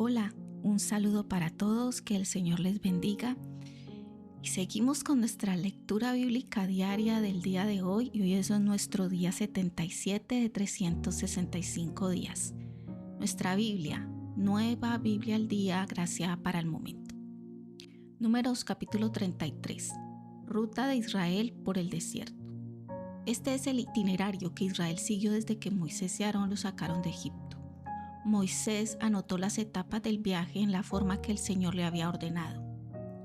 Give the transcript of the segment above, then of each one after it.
Hola, un saludo para todos, que el Señor les bendiga. Y seguimos con nuestra lectura bíblica diaria del día de hoy, y hoy es nuestro día 77 de 365 días. Nuestra Biblia, Nueva Biblia al Día, gracia para el momento. Números capítulo 33. Ruta de Israel por el desierto. Este es el itinerario que Israel siguió desde que Moisés y Aarón lo sacaron de Egipto. Moisés anotó las etapas del viaje en la forma que el Señor le había ordenado.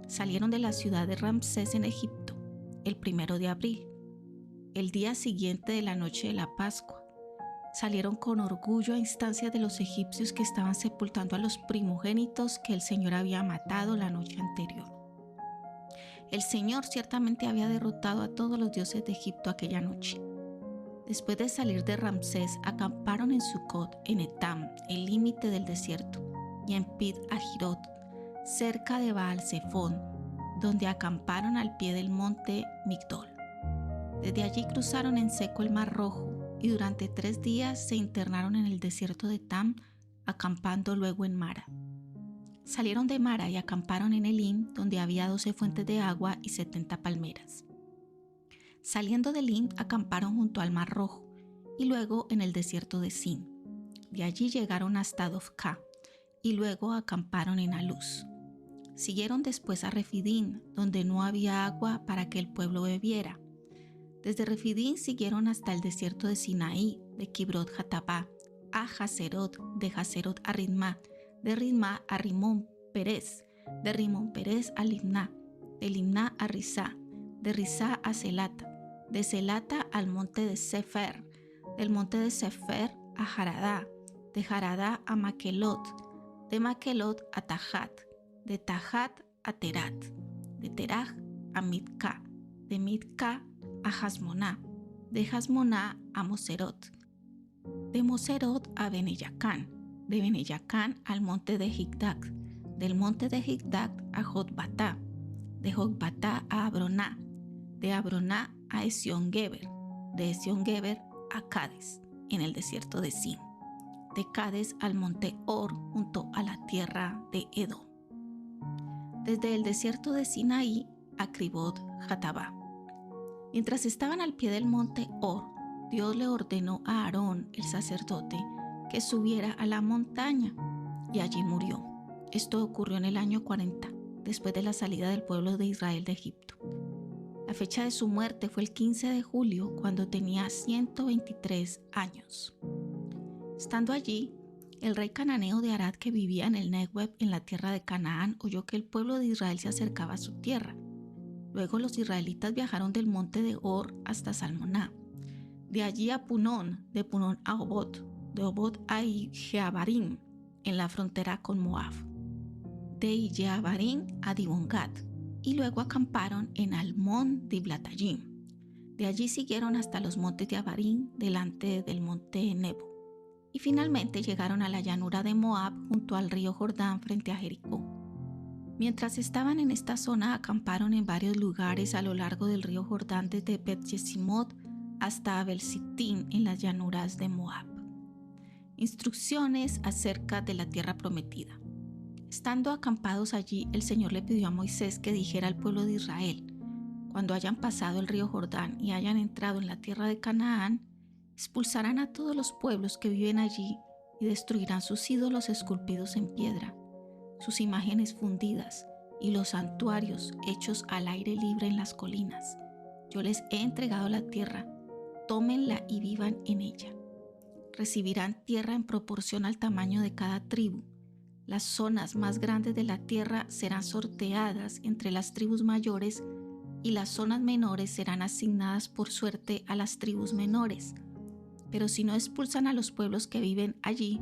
Salieron de la ciudad de Ramsés en Egipto el 1 de abril, el día siguiente de la noche de la Pascua. Salieron con orgullo a instancia de los egipcios que estaban sepultando a los primogénitos que el Señor había matado la noche anterior. El Señor ciertamente había derrotado a todos los dioses de Egipto aquella noche. Después de salir de Ramsés, acamparon en Sucot, en Etam, el límite del desierto, y en Pit Ahirot, cerca de Baal-Zephón, donde acamparon al pie del monte Migdol. Desde allí cruzaron en seco el Mar Rojo, y durante 3 días se internaron en el desierto de Etam, acampando luego en Mara. Salieron de Mara y acamparon en Elim, donde había 12 fuentes de agua y 70 palmeras. Saliendo de Elim, acamparon junto al Mar Rojo, y luego en el desierto de Sin. De allí llegaron hasta Dofca, y luego acamparon en Aluz. Siguieron después a Refidín, donde no había agua para que el pueblo bebiera. Desde Refidín siguieron hasta el desierto de Sinaí, de Kibrot Hatabá, a Haserot, de Haserot a Ritma, de Ritma a Rimón Pérez, de Rimón Pérez a Limná, de Limná a Risá, de Risá a Selata, de Selata al monte de Sefer, del monte de Sefer a Jaradá, de Jaradá a Maquelot, de Maquelot a Tajat, de Tajat a Terat, de Teraj a Mitca, de Mitca a Hasmoná, de Hasmoná a Moserot, de Moserot a Beneyacán, de Beneyacán al monte de Jigdac, del monte de Jigdac a Jotbatá, de Jotbatá a Abroná, de Abroná a Esión-Geber, de Esión-Geber a Cades, en el desierto de Sin, de Cades al monte Or, junto a la tierra de Edom. Desde el desierto de Sinaí a Kribot Hatabá. Mientras estaban al pie del monte Or, Dios le ordenó a Aarón, el sacerdote, que subiera a la montaña, y allí murió. Esto ocurrió en el año 40, después de la salida del pueblo de Israel de Egipto. La fecha de su muerte fue el 15 de julio, cuando tenía 123 años. Estando allí, el rey cananeo de Arad, que vivía en el Negev, en la tierra de Canaán, oyó que el pueblo de Israel se acercaba a su tierra. Luego los israelitas viajaron del monte de Or hasta Salmoná, de allí a Punón, de Punón a Obot, de Obot a Jeabarim, en la frontera con Moab, de Jeabarim a Dibongat, y luego acamparon en Almón Diblatayim. De allí siguieron hasta los montes de Abarim, delante del monte Nebo, y finalmente llegaron a la llanura de Moab, junto al río Jordán, frente a Jericó. Mientras estaban en esta zona, acamparon en varios lugares a lo largo del río Jordán, desde Bet-Yesimot hasta Abel-Sittim, en las llanuras de Moab. Instrucciones acerca de la tierra prometida. Estando acampados allí, el Señor le pidió a Moisés que dijera al pueblo de Israel: cuando hayan pasado el río Jordán y hayan entrado en la tierra de Canaán, expulsarán a todos los pueblos que viven allí y destruirán sus ídolos esculpidos en piedra, sus imágenes fundidas y los santuarios hechos al aire libre en las colinas. Yo les he entregado la tierra, tómenla y vivan en ella. Recibirán tierra en proporción al tamaño de cada tribu. Las zonas más grandes de la tierra serán sorteadas entre las tribus mayores, y las zonas menores serán asignadas por suerte a las tribus menores. Pero si no expulsan a los pueblos que viven allí,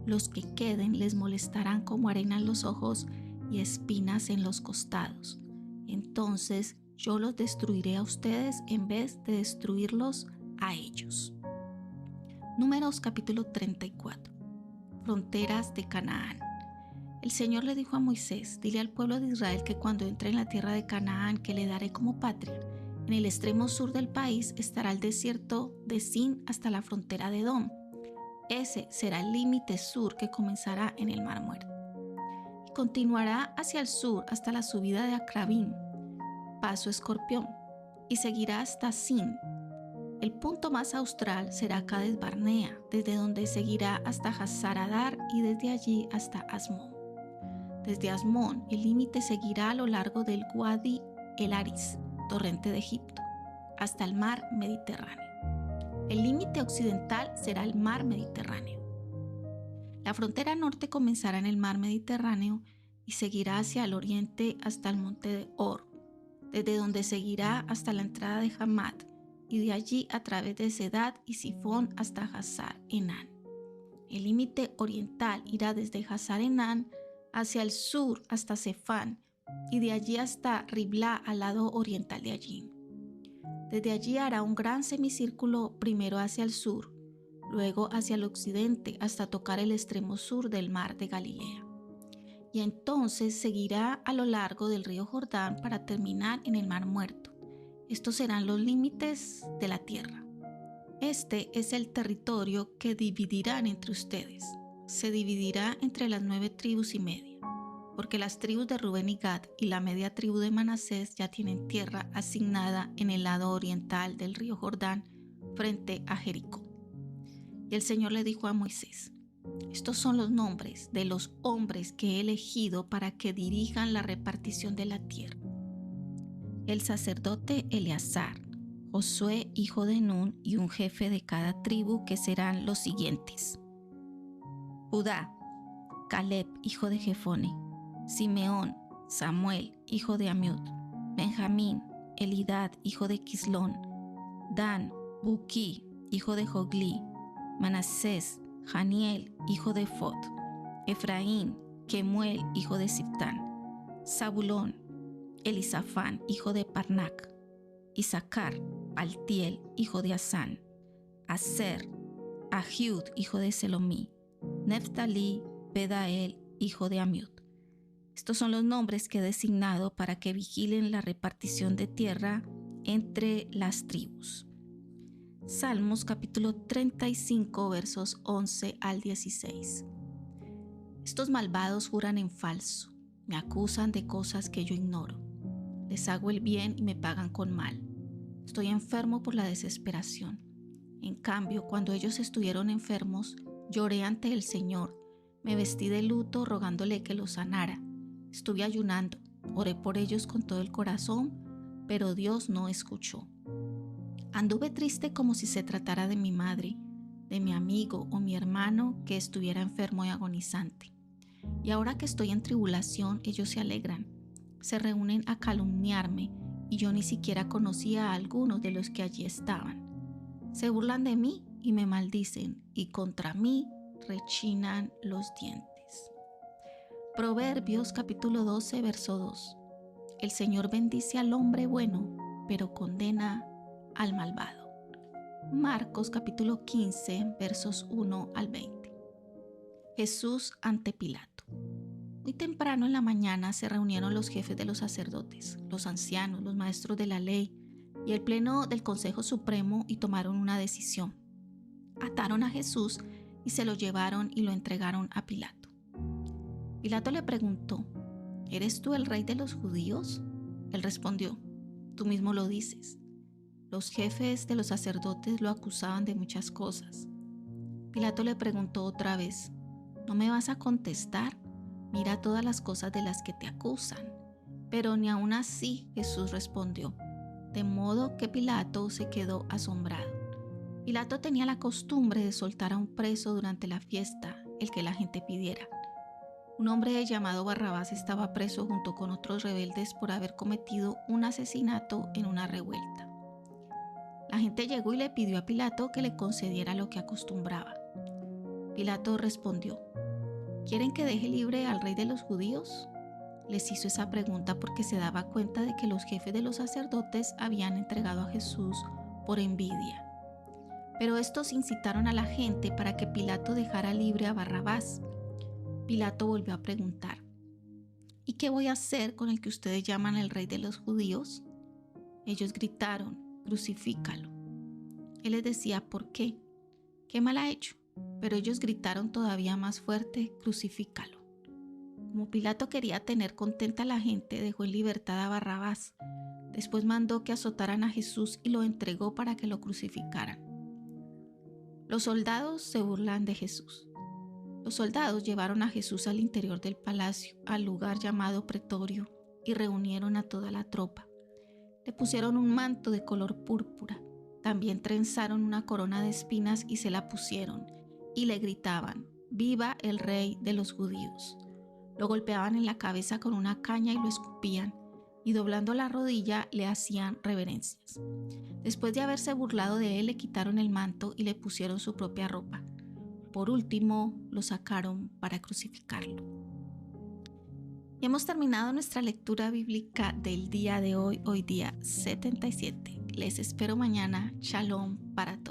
los que queden les molestarán como arena en los ojos y espinas en los costados. Entonces yo los destruiré a ustedes en vez de destruirlos a ellos. Números capítulo 34. Fronteras de Canaán. El Señor le dijo a Moisés: dile al pueblo de Israel que cuando entre en la tierra de Canaán, que le daré como patria, en el extremo sur del país estará el desierto de Sin hasta la frontera de Edom. Ese será el límite sur que comenzará en el Mar Muerto. continuará hacia el sur hasta la subida de Acrabín, paso Escorpión, y seguirá hasta Sin. El punto más austral será Cades Barnea, desde donde seguirá hasta Hazar Adar y desde allí hasta Asmón. Desde Asmón, el límite seguirá a lo largo del Wadi el Aris, torrente de Egipto, hasta el mar Mediterráneo. El límite occidental será el mar Mediterráneo. La frontera norte comenzará en el mar Mediterráneo y seguirá hacia el oriente hasta el monte de Or, desde donde seguirá hasta la entrada de Hamad y de allí a través de Sedad y Sifón hasta Hazar Enán. El límite oriental irá desde Hazar Enán hacia el sur hasta Cefán y de allí hasta Riblá al lado oriental de allí. Desde allí hará un gran semicírculo primero hacia el sur, luego hacia el occidente hasta tocar el extremo sur del mar de Galilea. Y entonces seguirá a lo largo del río Jordán para terminar en el mar Muerto. Estos serán los límites de la tierra. Este es el territorio que dividirán entre ustedes. Se dividirá entre las 9 tribus y media, porque las tribus de Rubén y Gad y la media tribu de Manasés ya tienen tierra asignada en el lado oriental del río Jordán frente a Jericó. Y el Señor le dijo a Moisés: estos son los nombres de los hombres que he elegido para que dirijan la repartición de la tierra. El sacerdote Eleazar, Josué hijo de Nun y un jefe de cada tribu, que serán los siguientes: Judá, Caleb hijo de Jefone; Simeón, Samuel hijo de Amiud; Benjamín, Elidad hijo de Quislón; Dan, Buquí hijo de Jogli; Manasés, Janiel hijo de Fod; Efraín, Kemuel hijo de Siptán; Zabulón, Elisafán hijo de Parnac; Isaacar, Paltiel hijo de Asán; Aser, Ahiud hijo de Selomí; Neftalí, Pedael hijo de Amiud. Estos son los nombres que he designado para que vigilen la repartición de tierra entre las tribus. Salmos capítulo 35 versos 11 al 16. Estos malvados juran en falso, me acusan de cosas que yo ignoro. Les hago el bien y me pagan con mal. Estoy enfermo por la desesperación. En cambio, cuando ellos estuvieron enfermos, lloré ante el Señor. Me vestí de luto rogándole que los sanara. Estuve ayunando, oré por ellos con todo el corazón, pero Dios no escuchó. Anduve triste como si se tratara de mi madre, de mi amigo o mi hermano que estuviera enfermo y agonizante. Y ahora que estoy en tribulación, ellos se alegran. Se reúnen a calumniarme y yo ni siquiera conocía a algunos de los que allí estaban. Se burlan de mí y me maldicen y contra mí rechinan los dientes. Proverbios capítulo 12 verso 2. El Señor bendice al hombre bueno, pero condena al malvado. Marcos capítulo 15 versos 1 al 20. Jesús ante Pilato. Muy temprano en la mañana se reunieron los jefes de los sacerdotes, los ancianos, los maestros de la ley y el pleno del Consejo Supremo y tomaron una decisión. Ataron a Jesús y se lo llevaron y lo entregaron a Pilato. Pilato le preguntó: ¿eres tú el rey de los judíos? Él respondió: tú mismo lo dices. Los jefes de los sacerdotes lo acusaban de muchas cosas. Pilato le preguntó otra vez: ¿no me vas a contestar? Mira todas las cosas de las que te acusan. Pero ni aun así Jesús respondió, de modo que Pilato se quedó asombrado. Pilato tenía la costumbre de soltar a un preso durante la fiesta, el que la gente pidiera. Un hombre llamado Barrabás estaba preso junto con otros rebeldes por haber cometido un asesinato en una revuelta. La gente llegó y le pidió a Pilato que le concediera lo que acostumbraba. Pilato respondió: ¿quieren que deje libre al rey de los judíos? Les hizo esa pregunta porque se daba cuenta de que los jefes de los sacerdotes habían entregado a Jesús por envidia. Pero estos incitaron a la gente para que Pilato dejara libre a Barrabás. Pilato volvió a preguntar: ¿y qué voy a hacer con el que ustedes llaman el rey de los judíos? Ellos gritaron: crucifícalo. Él les decía: ¿por qué? ¿Qué mal ha hecho? Pero ellos gritaron todavía más fuerte: crucifícalo. Como Pilato quería tener contenta a la gente, dejó en libertad a Barrabás. Después mandó que azotaran a Jesús y lo entregó para que lo crucificaran. Los soldados se burlan de Jesús. Los soldados llevaron a Jesús al interior del palacio, al lugar llamado Pretorio, y reunieron a toda la tropa. Le pusieron un manto de color púrpura. También trenzaron una corona de espinas y se la pusieron, y le gritaban: «¡Viva el rey de los judíos!». Lo golpeaban en la cabeza con una caña y lo escupían, y doblando la rodilla le hacían reverencias. Después de haberse burlado de él, le quitaron el manto y le pusieron su propia ropa. Por último, lo sacaron para crucificarlo. Y hemos terminado nuestra lectura bíblica del día de hoy día 77. Les espero mañana. Shalom para todos.